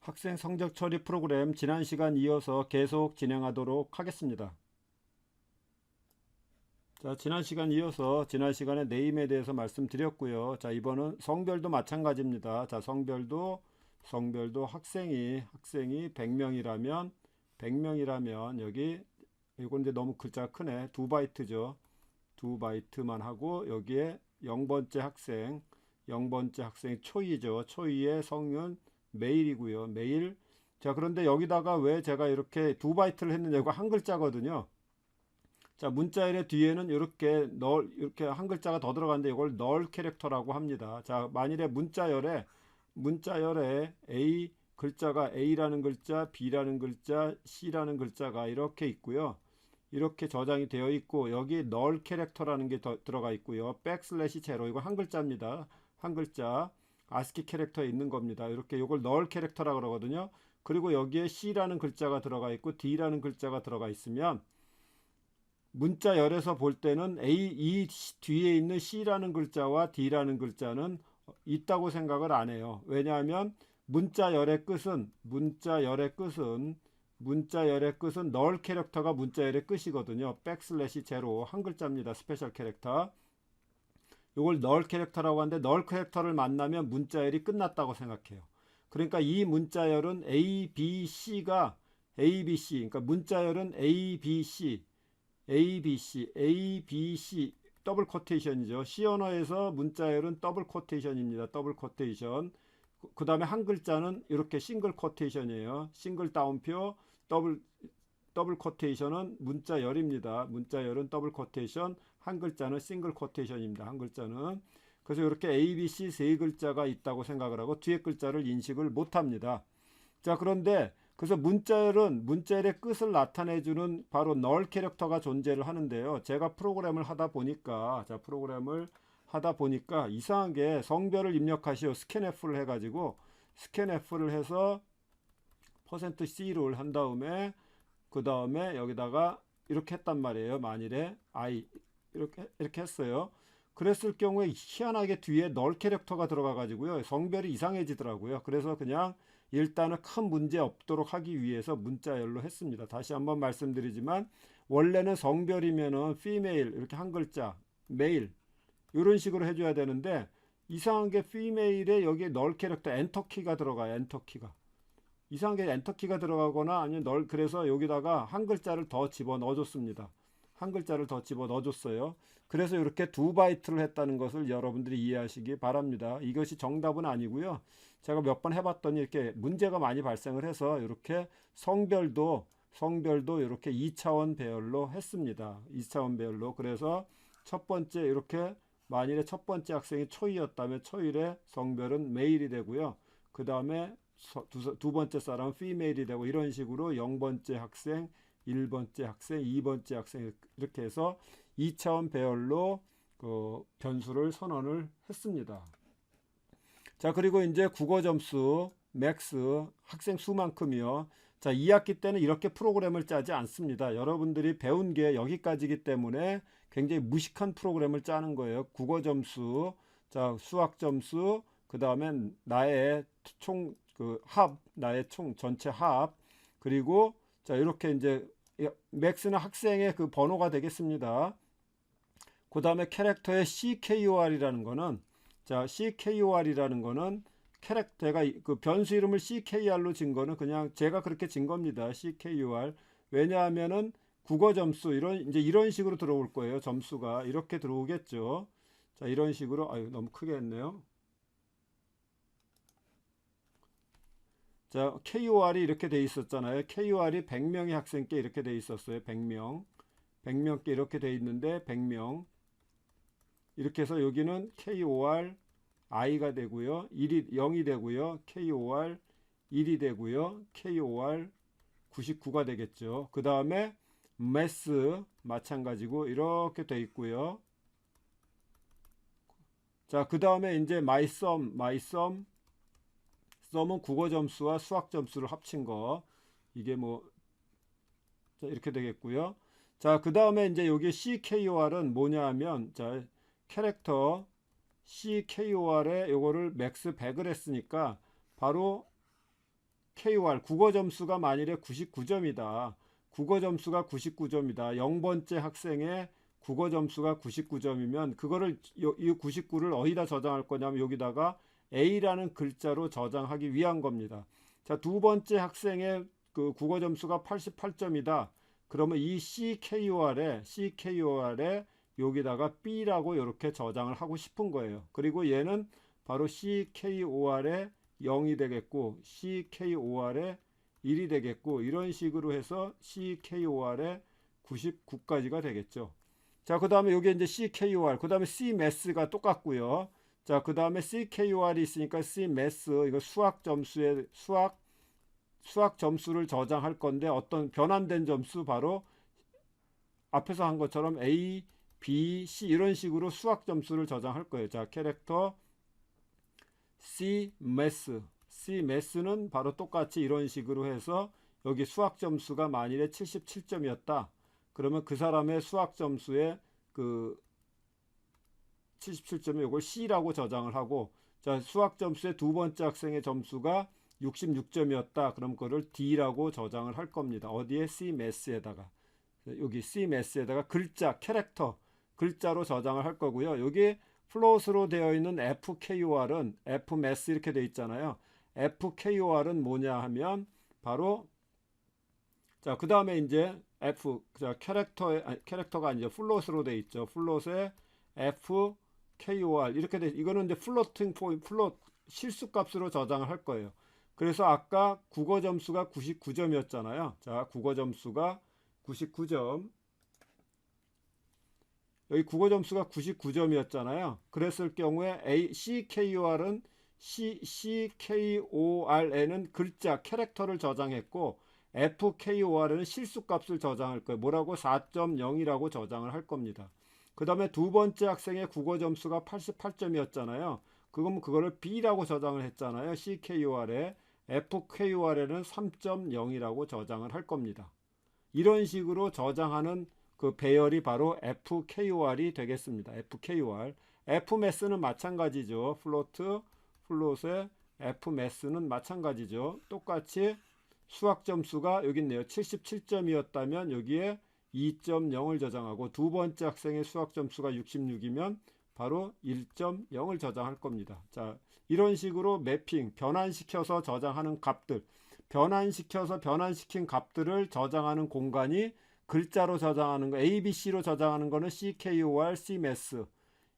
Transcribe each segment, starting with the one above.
학생 성적 처리 프로그램 지난 시간 이어서 계속 진행하도록 하겠습니다. 자, 지난 시간 이어서 지난 시간에 네임에 대해서 말씀드렸고요. 자, 이번은 성별도 마찬가지입니다. 자, 성별도 학생이 100명이라면 여기 이건 이제 너무 글자가 크네. 2바이트죠. 2바이트만 하고 여기에 0번째 학생 초이죠. 초이의 성은 메일이고요. 메일. 자, 그런데 여기다가 왜 제가 이렇게 2바이트를 했느냐고 한 글자거든요. 자, 문자열의 뒤에는 이렇게 한 글자가 더 들어가는데 이걸 널 캐릭터라고 합니다. 자, 만일에 문자열에 A 글자가 A라는 글자, B라는 글자, C라는 글자가 이렇게 있고요. 이렇게 저장이 되어 있고 여기 널 캐릭터라는 게 들어가 있고요. 백슬래시 제로 이거 한 글자입니다. 한 글자 아스키 캐릭터에 있는 겁니다. 이렇게 이걸 널 캐릭터라고 그러거든요. 그리고 여기에 C라는 글자가 들어가 있고 D라는 글자가 들어가 있으면 문자열에서 볼 때는 이 뒤에 있는 C라는 글자와 D라는 글자는 있다고 생각을 안 해요. 왜냐하면 문자열의 끝은 널 캐릭터가 문자열의 끝이거든요. 백슬래시 제로 한 글자입니다. 스페셜 캐릭터. 이걸 널 캐릭터라고 하는데 널 캐릭터를 만나면 문자열이 끝났다고 생각해요. 그러니까 이 문자열은 ABC 그러니까 문자열은 ABC 더블 코테이션이죠. C 언어에서 문자열은 더블 코테이션입니다. 더블 코테이션. 그 다음에 한 글자는 이렇게 싱글 코테이션이에요. 싱글 따옴표 더블 코테이션은 문자열입니다. 문자열은 더블 코테이션, 한 글자는 싱글 코테이션입니다. 한 글자는. 그래서 이렇게 A, B, C 세 글자가 있다고 생각을 하고 뒤에 글자를 인식을 못합니다. 자, 그런데 그래서 문자열의 끝을 나타내주는 바로 널 캐릭터가 존재를 하는데요. 제가 프로그램을 하다 보니까 이상하게 성별을 입력하시오. 스캔F를 해가지고 스캔F를 해서 %C를 한 다음에 그 다음에 여기다가 이렇게 했단 말이에요. 만일에 I 이렇게 했어요. 그랬을 경우에 희한하게 뒤에 널 캐릭터가 들어가 가지고요. 성별이 이상해지더라고요. 그래서 그냥 일단은 큰 문제 없도록 하기 위해서 문자열로 했습니다. 다시 한번 말씀드리지만 원래는 성별이면은 female 이렇게 한 글자, male 이런 식으로 해줘야 되는데 이상하게 female에 여기에 널 캐릭터 엔터키가 들어가요. 엔터키가. 이상하게 엔터키가 들어가거나 아니면 그래서 여기다가 한 글자를 더 집어 넣어줬습니다. 한 글자를 더 집어 넣어줬어요. 그래서 이렇게 2바이트를 했다는 것을 여러분들이 이해하시기 바랍니다. 이것이 정답은 아니고요. 제가 몇 번 해봤더니 이렇게 문제가 많이 발생을 해서 이렇게 성별도 이렇게 2차원 배열로 했습니다. 2차원 배열로. 그래서 첫 번째 이렇게 만일에 첫 번째 학생이 초이였다면 초이의 성별은 메일이 되고요. 그 다음에 두 번째 사람은 피메일이 되고 이런 식으로 0번째 학생, 1번째 학생, 2번째 학생 이렇게 해서 2차원 배열로 그 변수를 선언을 했습니다. 자, 그리고 이제 국어 점수 맥스 학생 수만큼이요. 자, 2학기 때는 이렇게 프로그램을 짜지 않습니다. 여러분들이 배운 게 여기까지이기 때문에 굉장히 무식한 프로그램을 짜는 거예요. 국어 점수, 자, 수학 점수, 그 다음에 나의 나의 총 전체 합, 그리고 자, 이렇게 이제 맥스는 학생의 그 번호가 되겠습니다. 그 다음에 캐릭터의 CKOR이라는 거는 캐릭터가 그 변수 이름을 CKR로 진 거는 그냥 제가 그렇게 진 겁니다. CKUR. 왜냐하면은 국어 점수 이런 식으로 들어올 거예요. 점수가 이렇게 들어오겠죠. 자, 이런 식으로 너무 크게 했네요. 자, KOR이 이렇게 돼 있었잖아요. KOR이 100명의 학생께 이렇게 돼 있었어요. 100명께 이렇게 돼 있는데 100명 이렇게 해서 여기는 KOR I가 되고요. 0이 되고요. KOR 1이 되고요. KOR 99가 되겠죠. 그 다음에 매스 마찬가지고 이렇게 돼 있고요. 자, 그 다음에 이제 mySum 썸은 국어 점수와 수학 점수를 합친 거. 이게 자, 이렇게 되겠고요. 자, 그 다음에 이제 여기 CKOR은 뭐냐 하면, 자, 캐릭터 CKOR에 요거를 맥스 100을 했으니까 바로 KOR 국어 점수가 만일에 99점이다. 국어 점수가 99점이다. 0번째 학생의 국어 점수가 99점이면 그거를 이 99를 어디다 저장할 거냐면 여기다가 A라는 글자로 저장하기 위한 겁니다. 자, 두 번째 학생의 그 국어 점수가 88점이다. 그러면 이 CKOR에 여기다가 B라고 이렇게 저장을 하고 싶은 거예요. 그리고 얘는 바로 CKOR에 0이 되겠고 CKOR에 1이 되겠고 이런 식으로 해서 CKOR에 99까지가 되겠죠. 자, 그 다음에 여기 이제 CKOR, 그 다음에 CMAS가 똑같고요. 자, 그 다음에 CKOR이 있으니까 CMAS, 이거 수학 점수를 저장할 건데 어떤 변환된 점수 바로 앞에서 한 것처럼 A, B, C 이런 식으로 수학 점수를 저장할 거예요. 자, 캐릭터 CMAS는 바로 똑같이 이런 식으로 해서 여기 수학 점수가 만일에 77점이었다. 그러면 그 사람의 수학 점수의 그 77점에 이걸 C라고 저장을 하고, 자, 수학 점수의 두 번째 학생의 점수가 66점이었다. 그럼 그거를 D라고 저장을 할 겁니다. 어디에? CMAS에다가. 여기 CMAS에다가 글자, 캐릭터, 글자로 저장을 할 거고요. 여기 플롯으로 되어 있는 FKOR은 FMAS 이렇게 되어 있잖아요. FKOR은 뭐냐 하면 바로 자, 그 다음에 이제 자, 캐릭터가 이제 플롯으로 되어 있죠. 플롯에 FKOR 이렇게 돼. 이거는 이제 플롯 실수값으로 저장을 할 거예요. 그래서 아까 국어 점수가 99점이었잖아요. 자, 국어 점수가 99점. 여기 국어 점수가 99점이었잖아요. 그랬을 경우에 CKOR에는 글자, 캐릭터를 저장했고 FKOR에는 실수값을 저장할 거예요. 뭐라고? 4.0이라고 저장을 할 겁니다. 그 다음에 두 번째 학생의 국어 점수가 88점이었잖아요. 그럼 그거를 B라고 저장을 했잖아요. CKOR에. FKOR에는 3.0이라고 저장을 할 겁니다. 이런 식으로 저장하는 그 배열이 바로 FKOR이 되겠습니다. FKOR. FMAS는 마찬가지죠. 플롯의 FMAS는 마찬가지죠. 똑같이 수학 점수가 여기 있네요. 77점이었다면 여기에 2.0을 저장하고 두 번째 학생의 수학 점수가 66이면 바로 1.0을 저장할 겁니다. 자, 이런 식으로 매핑, 변환시켜서 저장하는 값들, 변환시킨 값들을 저장하는 공간이 글자로 저장하는 거, ABC로 저장하는 거는 CKOR, CMAS,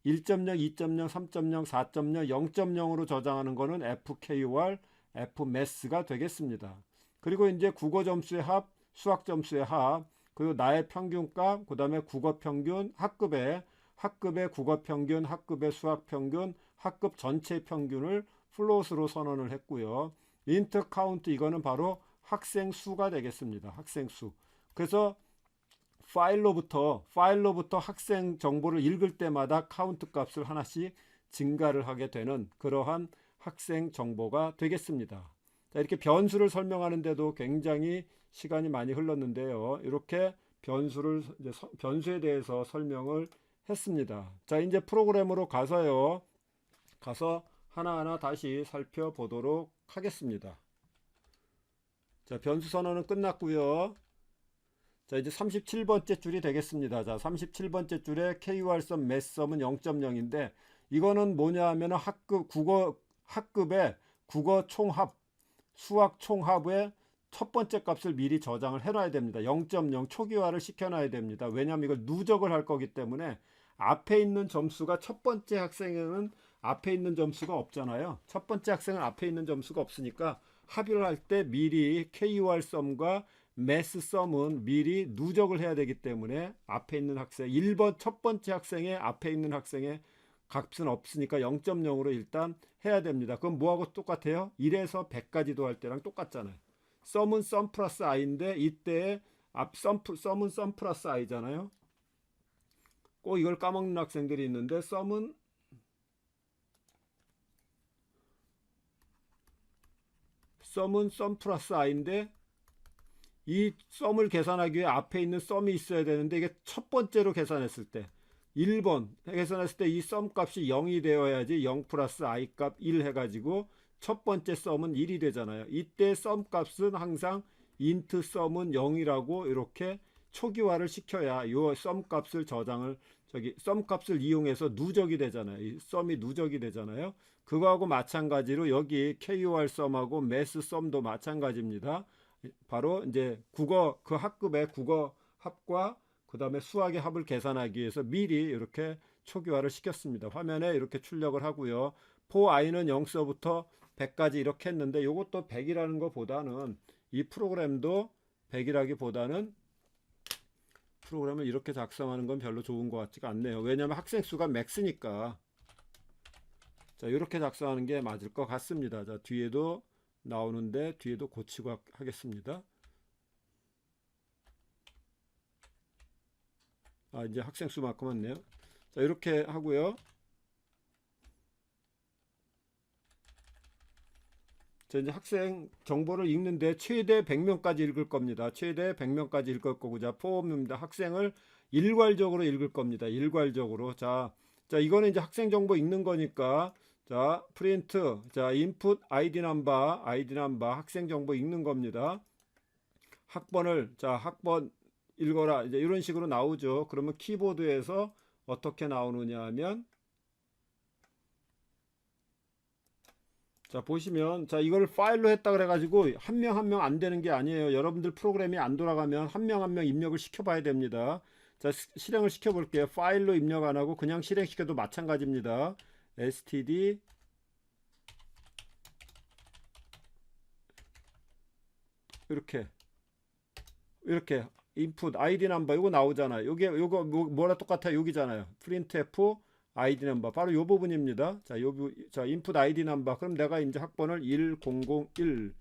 1.0, 2.0, 3.0, 4.0, 0.0으로 저장하는 거는 FKOR, FMAS가 되겠습니다. 그리고 이제 국어 점수의 합, 수학 점수의 합, 그리고 나의 평균값, 그 다음에 국어 평균, 학급의 국어 평균, 학급의 수학 평균, 학급 전체 평균을 플롯으로 선언을 했고요. 인트 카운트 이거는 바로 학생 수가 되겠습니다. 학생 수. 그래서 파일로부터 학생 정보를 읽을 때마다 카운트 값을 하나씩 증가를 하게 되는 그러한 학생 정보가 되겠습니다. 자, 이렇게 변수를 설명하는데도 굉장히 시간이 많이 흘렀는데요. 이렇게 변수에 대해서 설명을 했습니다. 자, 이제 프로그램으로 가서 하나하나 다시 살펴보도록 하겠습니다. 자, 변수 선언은 끝났고요. 자, 이제 37번째 줄이 되겠습니다. 자, 37번째 줄에 KORsum, MASsum은 0.0인데 이거는 뭐냐 하면 학급의 국어 총합, 수학 총합의 첫 번째 값을 미리 저장을 해놔야 됩니다. 0.0 초기화를 시켜놔야 됩니다. 왜냐하면 이걸 누적을 할 거기 때문에 앞에 있는 점수가 첫 번째 학생에는 앞에 있는 점수가 없잖아요. 첫 번째 학생은 앞에 있는 점수가 없으니까 합의를 할 때 미리 KORsum과 MASsum은 미리 누적을 해야 되기 때문에 앞에 있는 학생 1번 첫 번째 학생의 앞에 있는 학생의 값은 없으니까 0.0으로 일단 해야 됩니다. 그럼 뭐하고 똑같아요? 1에서 100까지도 할 때랑 똑같잖아요. sum은 sum 플러스 i인데 이때 sum은 sum 플러스 i잖아요. 꼭 이걸 까먹는 학생들이 있는데 sum은 sum 플러스 i인데 이 sum을 계산하기 위해 앞에 있는 sum이 있어야 되는데 이게 첫 번째로 계산했을 때 1번 계산했을 때 이 sum 값이 0이 되어야지 0 플러스 i 값 1 해가지고 첫 번째 썸은 1이 되잖아요. 이때 썸 값은 항상 int 썸은 0이라고 이렇게 초기화를 시켜야 요 썸 값을 저장을 썸 값을 이용해서 누적이 되잖아요. 이 썸이 누적이 되잖아요. 그거하고 마찬가지로 여기 KOR 썸하고 매스 썸도 마찬가지입니다. 바로 이제 국어 그 학급의 국어 합과 그 다음에 수학의 합을 계산하기 위해서 미리 이렇게 초기화를 시켰습니다. 화면에 이렇게 출력을 하고요. for i는 0서부터 100까지 이렇게 했는데 이것도 100이라는 것보다는 이 프로그램도 100이라기보다는 프로그램을 이렇게 작성하는 건 별로 좋은 것 같지가 않네요. 왜냐하면 학생 수가 맥스니까. 자, 이렇게 작성하는 게 맞을 것 같습니다. 자, 뒤에도 나오는데 뒤에도 고치고 하겠습니다. 아, 이제 학생 수만큼 왔네요. 자, 이렇게 하고요. 자, 이제 학생 정보를 읽는데 최대 100명까지 읽을 겁니다. 최대 100명까지 읽을 거고, 자, 포함입니다. 학생을 일괄적으로 읽을 겁니다. 일괄적으로. 자, 이거는 이제 학생 정보 읽는 거니까, 자, 프린트, 자, input id 넘버, 학생 정보 읽는 겁니다. 학번을, 자, 학번 읽어라. 이제 이런 식으로 나오죠. 그러면 키보드에서 어떻게 나오느냐 하면, 자, 보시면, 자, 이걸 파일로 했다 그래가지고 한 명 한 명 안 되는 게 아니에요. 여러분들 프로그램이 안 돌아가면 한 명 한 명 입력을 시켜봐야 됩니다. 자, 실행을 시켜볼게요. 파일로 입력 안 하고 그냥 실행시켜도 마찬가지입니다. std 이렇게 input id 넘버 이거 나오잖아요. 요거 뭐라 똑같아요. 여기잖아요. printf id 넘버 바로 요 부분입니다. 자, 자, input id 넘버 그럼 내가 이제 학번을 1001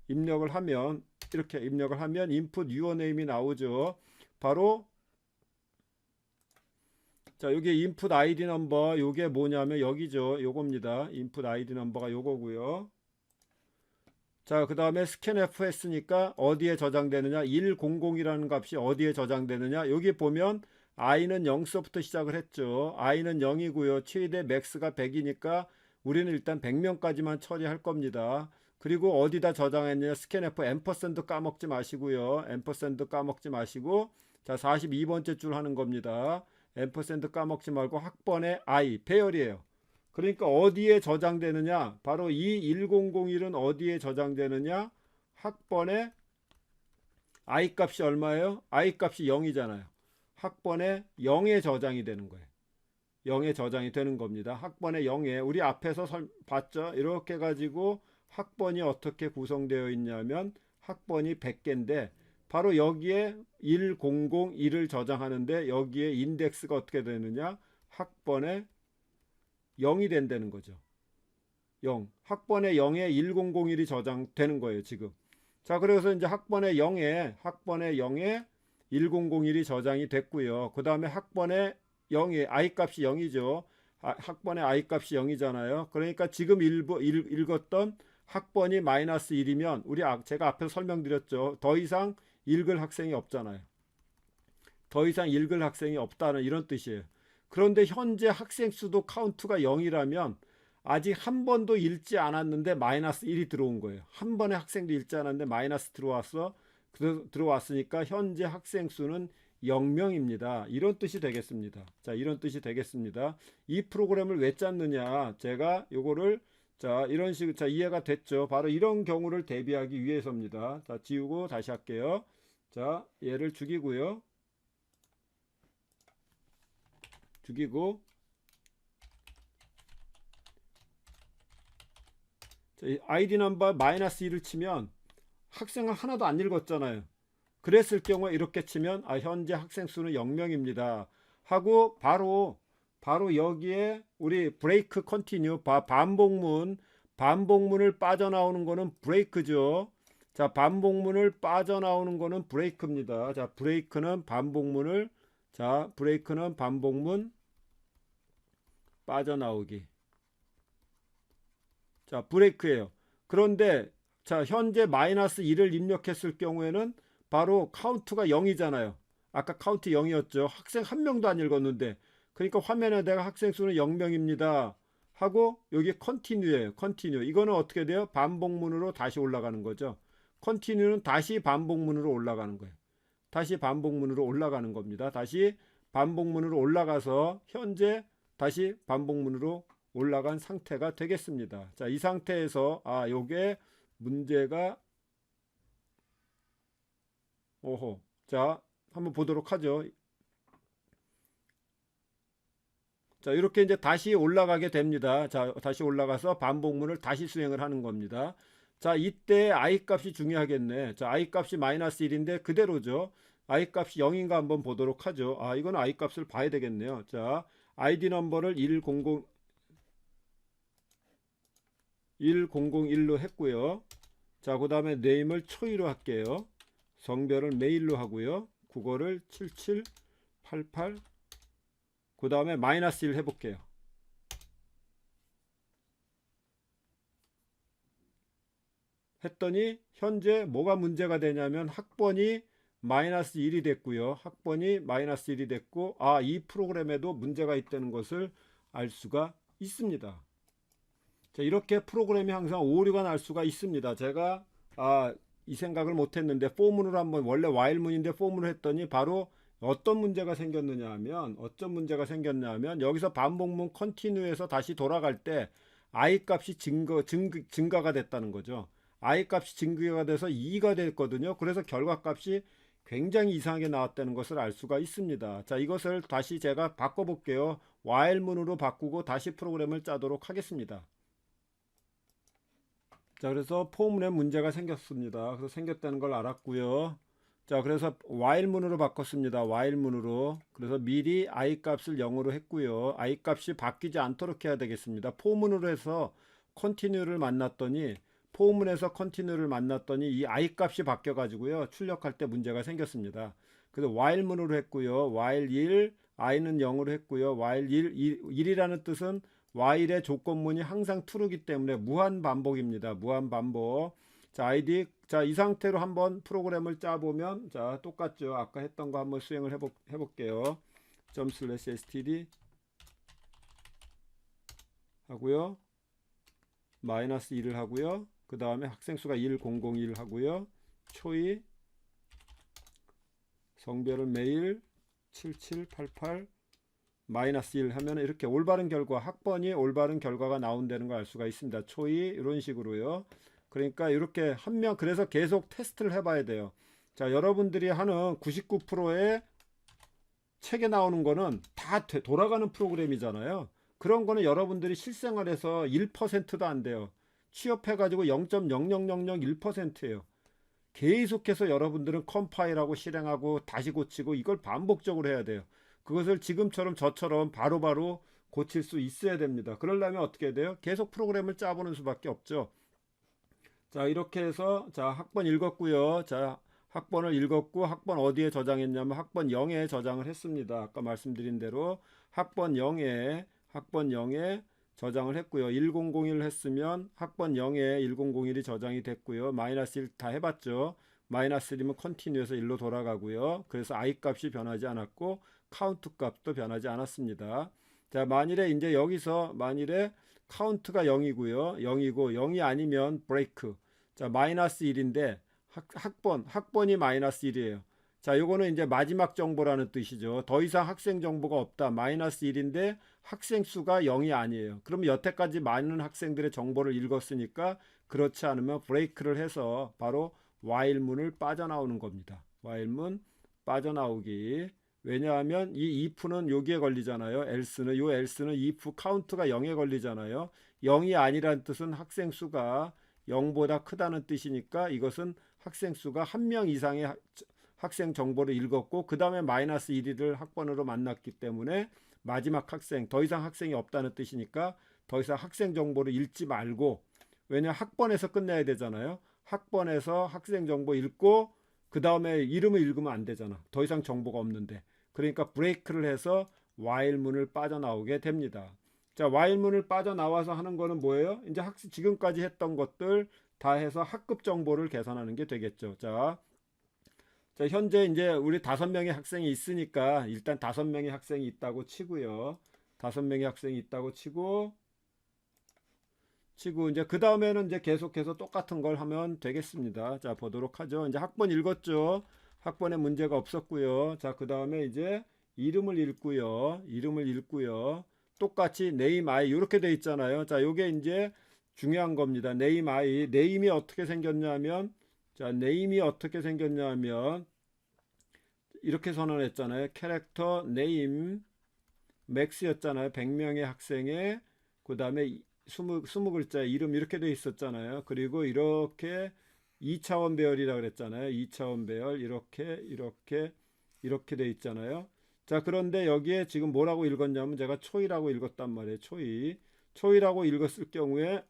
입력을 하면 이렇게 입력을 하면 input 유어네임이 나오죠. 바로 자, 여기 input id 넘버 요게 뭐냐면 여기죠. 요겁니다. input id 넘버가 요거고요. 자, 그 다음에 scanf 했으니까 어디에 저장되느냐 100이라는 값이 어디에 저장되느냐 여기 보면 i는 0서부터 시작을 했죠. i는 0이고요. 최대 맥스가 100이니까 우리는 일단 100명까지만 처리할 겁니다. 그리고 어디다 저장했냐 scanf 앰퍼샌드 까먹지 마시고요. 앰퍼샌드 까먹지 마시고 자 42번째 줄 하는 겁니다. 앰퍼샌드 까먹지 말고 학번의 i 배열이에요. 그러니까 어디에 저장되느냐 바로 이 1001은 어디에 저장되느냐 학번의 i 값이 얼마예요? i 값이 0이잖아요. 학번에 0에 저장이 되는 거예요. 0에 저장이 되는 겁니다. 학번에 0에 우리 앞에서 봤죠? 이렇게 가지고 학번이 어떻게 구성되어 있냐면 학번이 100개인데 바로 여기에 1001을 저장하는데 여기에 인덱스가 어떻게 되느냐 학번에 0이 된다는 거죠. 0. 학번에 0에 1001이 저장되는 거예요, 지금. 자, 그래서 이제 학번에 0에 1001이 저장이 됐고요. 그 다음에 학번에 0에 i 값이 0이죠. 학번에 i 값이 0이잖아요. 그러니까 지금 읽었던 학번이 마이너스 1이면 우리 제가 앞에서 설명드렸죠. 더 이상 읽을 학생이 없잖아요. 더 이상 읽을 학생이 없다는 이런 뜻이에요. 그런데 현재 학생 수도 카운트가 0이라면 아직 한 번도 읽지 않았는데 마이너스 1이 들어온 거예요. 한 번에 학생도 읽지 않았는데 마이너스 들어왔으니까 현재 학생 수는 0명입니다. 이런 뜻이 되겠습니다. 자, 이런 뜻이 되겠습니다. 이 프로그램을 왜 짰느냐? 제가 요거를 자, 이런 식으로 자, 이해가 됐죠? 바로 이런 경우를 대비하기 위해서입니다. 자, 지우고 다시 할게요. 자, 얘를 죽이고요. 자, 아이디 넘버 마이너스 1을 치면 학생을 하나도 안 읽었잖아요. 그랬을 경우에 이렇게 치면 현재 학생 수는 0명입니다 하고 바로 여기에 우리 브레이크 컨티뉴 반복문을 빠져나오는 거는 브레이크죠. 자, 반복문을 빠져나오는 거는 브레이크입니다. 자, 브레이크는 반복문 빠져나오기. 자, 브레이크예요. 그런데 자, 현재 마이너스 1을 입력했을 경우에는 바로 카운트가 0이잖아요. 아까 카운트 0이었죠. 학생 한 명도 안 읽었는데. 그러니까 화면에 내가 학생 수는 0명입니다 하고 여기 컨티뉴예요. 컨티뉴. 이거는 어떻게 돼요? 반복문으로 다시 올라가는 거죠. 컨티뉴는 다시 반복문으로 올라가는 거예요. 다시 반복문으로 올라가는 겁니다. 다시 반복문으로 올라가서 현재 다시 반복문으로 올라간 상태가 되겠습니다. 자, 이 상태에서 요게 문제가 오호. 자, 한번 보도록 하죠. 자, 이렇게 이제 다시 올라가게 됩니다. 자, 다시 올라가서 반복문을 다시 수행을 하는 겁니다. 자, 이때 i 값이 중요하겠네. 자, i 값이 마이너스 1인데 그대로죠. i 값이 0인가 한번 보도록 하죠. 이건 i 값을 봐야 되겠네요. 자, id 넘버를 1001로 했고요. 자, 그 다음에 네임을 초이로 할게요. 성별을 메일로 하고요. 국어를 7788. 그 다음에 마이너스 1 해볼게요. 했더니 현재 뭐가 문제가 되냐면 학번이 마이너스 1이 됐고요. 학번이 마이너스 1이 됐고 이 프로그램에도 문제가 있다는 것을 알 수가 있습니다. 자, 이렇게 프로그램이 항상 오류가 날 수가 있습니다. 제가 이 생각을 못했는데 포문으로 한번 원래 while문인데 포문을 했더니 바로 어떤 문제가 생겼느냐 하면 여기서 반복문 컨티뉴에서 다시 돌아갈 때 i 값이 증가가 됐다는 거죠. i 값이 증가가 돼서 2가 됐거든요. 그래서 결과값이 굉장히 이상하게 나왔다는 것을 알 수가 있습니다. 자, 이것을 다시 제가 바꿔볼게요. while문으로 바꾸고 다시 프로그램을 짜도록 하겠습니다. 자, 그래서 포문에 문제가 생겼습니다. 그래서 생겼다는 걸 알았고요. 자, 그래서 while문으로 바꿨습니다. while문으로. 그래서 미리 i 값을 0으로 했고요. i 값이 바뀌지 않도록 해야 되겠습니다. 포문으로 해서 continue를 만났더니 이 i 값이 바뀌어 가지고요. 출력할 때 문제가 생겼습니다. 그래서 while문으로 했고요. while 1 i는 0으로 했고요. while 1이라는 뜻은 while의 조건문이 항상 true이기 때문에 무한 반복입니다. 무한 반복. 자, id. 자, 이 상태로 한번 프로그램을 짜보면, 자, 똑같죠. 아까 했던 거 한번 수행을 해볼게요. ./std 하고요. 마이너스 1을 하고요. 그 다음에 학생수가 1001 하고요. 초이, 성별은 메일 7788 마이너스 1 하면 이렇게 올바른 결과, 학번이 올바른 결과가 나온다는 걸 알 수가 있습니다. 초이 이런 식으로요. 그러니까 이렇게 한 명, 그래서 계속 테스트를 해봐야 돼요. 자, 여러분들이 하는 99%의 책에 나오는 거는 다 돌아가는 프로그램이잖아요. 그런 거는 여러분들이 실생활에서 1%도 안 돼요. 취업해가지고 0.00001%예요. 계속해서 여러분들은 컴파일하고 실행하고 다시 고치고 이걸 반복적으로 해야 돼요. 그것을 지금처럼 저처럼 바로바로 고칠 수 있어야 됩니다. 그러려면 어떻게 해야 돼요? 계속 프로그램을 짜보는 수밖에 없죠. 자, 이렇게 해서 자, 학번 읽었고요. 자, 학번을 읽었고 학번 어디에 저장했냐면 학번 0에 저장을 했습니다. 아까 말씀드린 대로 학번 0에 저장을 했고요. 1001 했으면 학번 0에 1001이 저장이 됐고요. 마이너스 1 다 해봤죠. 마이너스 1이면 컨티뉴에서 1로 돌아가고요. 그래서 i 값이 변하지 않았고 카운트 값도 변하지 않았습니다. 자, 만일에 이제 여기서 만일에 카운트가 0이고요. 0이고 0이 아니면 브레이크. 자, 마이너스 1인데 학번이 마이너스 1이에요. 자, 요거는 이제 마지막 정보라는 뜻이죠. 더 이상 학생 정보가 없다. 마이너스 1인데 학생 수가 0이 아니에요. 그럼 여태까지 많은 학생들의 정보를 읽었으니까 그렇지 않으면 브레이크를 해서 바로 while문을 빠져나오는 겁니다. while문 빠져나오기. 왜냐하면 이 if는 여기에 걸리잖아요. else는 if 카운트가 0에 걸리잖아요. 0이 아니란 뜻은 학생 수가 0보다 크다는 뜻이니까 이것은 학생 수가 한 명 이상의 학생 정보를 읽었고 그 다음에 마이너스 1을 학번으로 만났기 때문에 마지막 학생, 더 이상 학생이 없다는 뜻이니까 더 이상 학생 정보를 읽지 말고, 왜냐 학번에서 끝내야 되잖아요. 학번에서 학생 정보 읽고 그 다음에 이름을 읽으면 안 되잖아. 더 이상 정보가 없는데. 그러니까 브레이크를 해서 while문을 빠져나오게 됩니다. 자, while문을 빠져나와서 하는 거는 뭐예요? 이제 지금까지 했던 것들 다 해서 학급 정보를 계산하는 게 되겠죠. 자, 현재 이제 우리 5명의 학생이 있으니까 일단 5명의 학생이 있다고 치고요. 5명의 학생이 있다고 치고 치고 이제 그 다음에는 이제 계속해서 똑같은 걸 하면 되겠습니다. 자, 보도록 하죠. 이제 학번 읽었죠. 학번에 문제가 없었고요. 자, 그 다음에 이제 이름을 읽고요. 이름을 읽고요. 똑같이 name I 이렇게 돼 있잖아요. 자, 요게 이제 중요한 겁니다. name I. name이 어떻게 생겼냐면, 자, name이 어떻게 생겼냐면 이렇게 선언했잖아요. 캐릭터 name max였잖아요. 100명의 학생의 그 다음에 20글자 이름 이렇게 돼 있었잖아요. 그리고 이렇게 2차원 배열이라 그랬잖아요. 2차원 배열 이렇게 돼 있잖아요. 자, 그런데 여기에 지금 뭐라고 읽었냐면 제가 초이라고 읽었단 말이에요. 초이라고 읽었을 경우에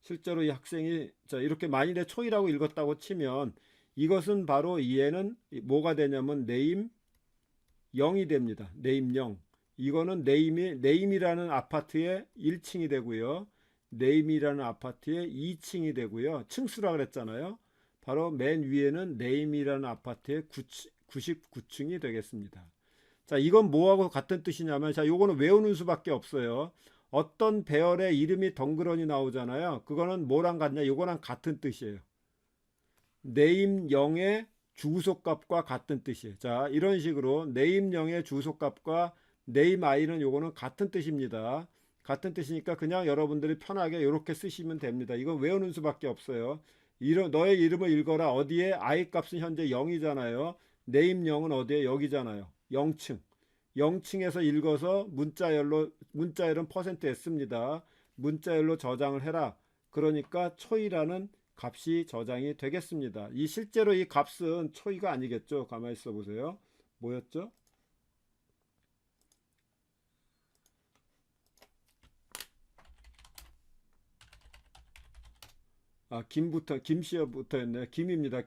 실제로 이 학생이 자, 이렇게 만일에 초이라고 읽었다고 치면 이것은 바로 이해는 뭐가 되냐면 네임 0이 됩니다. 네임 0. 이거는 네임이라는 아파트의 1층이 되고요. 네임이라는 아파트의 2층이 되고요. 층수라 그랬잖아요. 바로 맨 위에는 네임이라는 아파트의 99층이 되겠습니다. 자, 이건 뭐하고 같은 뜻이냐면, 자, 요거는 외우는 수밖에 없어요. 어떤 배열의 이름이 덩그러니 나오잖아요. 그거는 뭐랑 같냐? 요거랑 같은 뜻이에요. 네임 0의 주소값과 같은 뜻이에요. 자, 이런 식으로 네임 0의 주소값과 네임 i는 요거는 같은 뜻입니다. 같은 뜻이니까 그냥 여러분들이 편하게 이렇게 쓰시면 됩니다. 이건 외우는 수밖에 없어요. 너의 이름을 읽어라. 어디에 i 값은 현재 0이잖아요. 네임 0은 어디에? 여기잖아요. 0층. 0층에서 읽어서 문자열은 %s입니다. 문자열로 저장을 해라. 그러니까 초이라는 값이 저장이 되겠습니다. 실제로 이 값은 초이가 아니겠죠. 가만히 있어 보세요. 뭐였죠? 김씨부터였네요. 김입니다.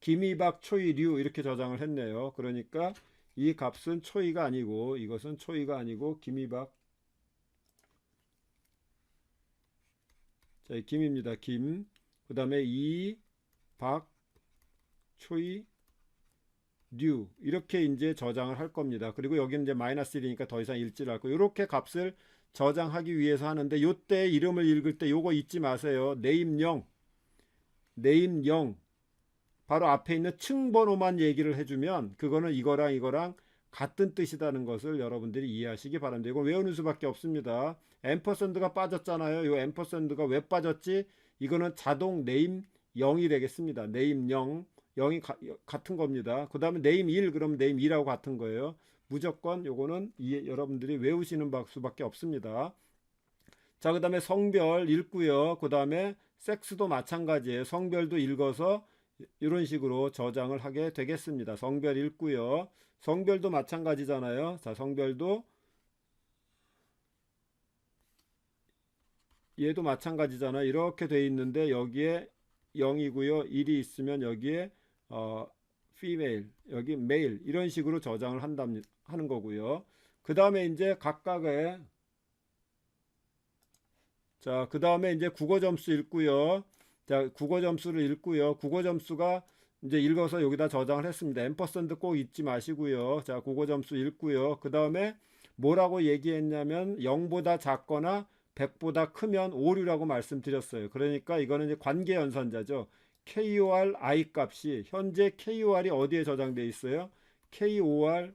김이박 초이류 이렇게 저장을 했네요. 그러니까 이 값은 초이가 아니고 이것은 초이가 아니고 김이박. 자, 김입니다. 김. 그 다음에 이박 초이 류 이렇게 이제 저장을 할 겁니다. 그리고 여기는 이제 마이너스 1이니까 더 이상 읽지를 않고 이렇게 값을 저장하기 위해서 하는데 요때 이름을 읽을 때 요거 잊지 마세요. 네임 0 바로 앞에 있는 층 번호만 얘기를 해주면 그거는 이거랑 같은 뜻이라는 것을 여러분들이 이해하시기 바랍니다. 이거 외우는 수밖에 없습니다. 앰퍼샌드가 빠졌잖아요. 이 앰퍼샌드가 왜 빠졌지? 이거는 자동 네임 0이 되겠습니다. 네임 0이 같은 겁니다. 그 다음에 네임 1 그러면 네임 2라고 같은 거예요. 무조건 요거는 여러분들이 외우시는 수밖에 없습니다. 자, 그 다음에 성별 읽고요. 그 다음에 섹스도 마찬가지예요. 성별도 읽어서 이런 식으로 저장을 하게 되겠습니다. 성별 읽고요. 성별도 마찬가지잖아요. 자, 성별도 얘도 마찬가지잖아요. 이렇게 돼 있는데 여기에 0이고요. 1이 있으면 여기에 female, 여기 male 이런 식으로 저장을 하는 거고요. 그 다음에 이제 각각의 자, 그 다음에 이제 국어 점수 읽고요. 자, 국어 점수를 읽고요. 국어 점수가 이제 읽어서 여기다 저장을 했습니다. 앰퍼센드 꼭 잊지 마시고요. 자, 국어 점수 읽고요. 그 다음에 뭐라고 얘기했냐면 0보다 작거나 100보다 크면 오류라고 말씀드렸어요. 그러니까 이거는 이제 관계 연산자죠. KOR I 값이 현재 KOR이 어디에 저장되어 있어요? KOR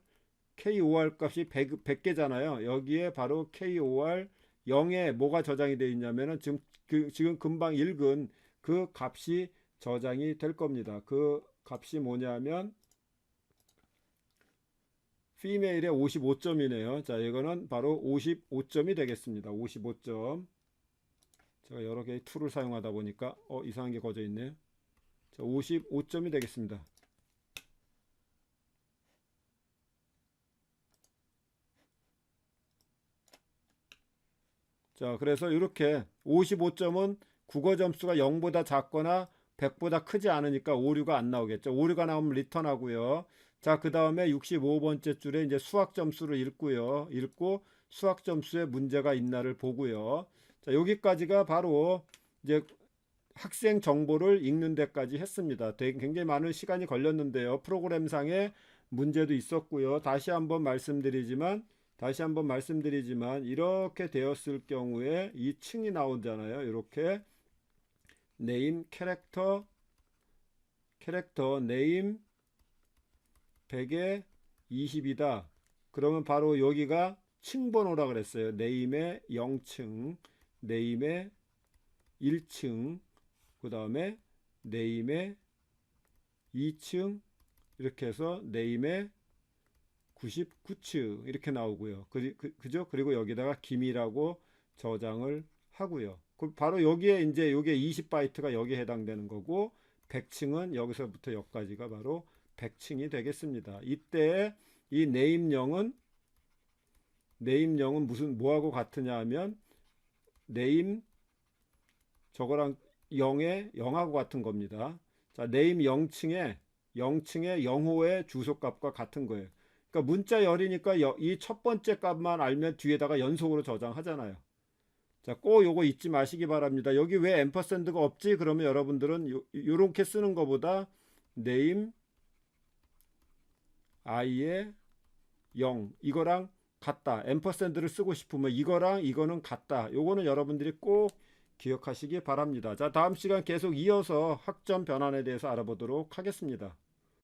값이 100개잖아요. 여기에 바로 KOR 0에 뭐가 저장이 되어 있냐면은 지금 금방 읽은 그 값이 저장이 될 겁니다. 그 값이 뭐냐면 female의 55점이네요. 자, 이거는 바로 55점이 되겠습니다. 55점. 제가 여러 개의 툴을 사용하다 보니까 이상한 게 거져 있네요. 자, 55점이 되겠습니다. 자, 그래서 이렇게 55점은 국어 점수가 0보다 작거나 100보다 크지 않으니까 오류가 안 나오겠죠. 오류가 나오면 리턴하고요. 자, 그 다음에 65번째 줄에 이제 수학 점수를 읽고 수학 점수에 문제가 있나를 보고요. 자, 여기까지가 바로 이제 학생 정보를 읽는 데까지 했습니다. 굉장히 많은 시간이 걸렸는데요. 프로그램상에 문제도 있었고요. 다시 한번 말씀드리지만 다시 한번 말씀드리지만 이렇게 되었을 경우에 이 층이 나오잖아요. 이렇게 네임 캐릭터 네임 100에 20이다. 그러면 바로 여기가 층 번호라 그랬어요. 네임의 0층, 네임의 1층, 그 다음에 네임의 2층, 이렇게 해서 네임의 99층 이렇게 나오고요. 그죠? 그리고 여기다가 김이라고 저장을 하고요. 바로 여기에 이제 요게 20바이트가 여기에 해당되는 거고 100층은 여기서부터 여기까지가 바로 100층이 되겠습니다. 이때 이 네임명은 무슨 뭐하고 같으냐 하면 네임 저거랑 0하고 같은 겁니다. 자, 네임 0층에 0호의 주소값과 같은 거예요. 그러니까 문자 열이니까 이 첫 번째 값만 알면 뒤에다가 연속으로 저장하잖아요. 자, 꼭 요거 잊지 마시기 바랍니다. 여기 왜 앰퍼샌드가 없지? 그러면 여러분들은 요렇게 쓰는 것보다 네임 i의 0 이거랑 같다. 앰퍼샌드를 쓰고 싶으면 이거랑 이거는 같다. 요거는 여러분들이 꼭 기억하시기 바랍니다. 자, 다음 시간 계속 이어서 학점 변환에 대해서 알아보도록 하겠습니다.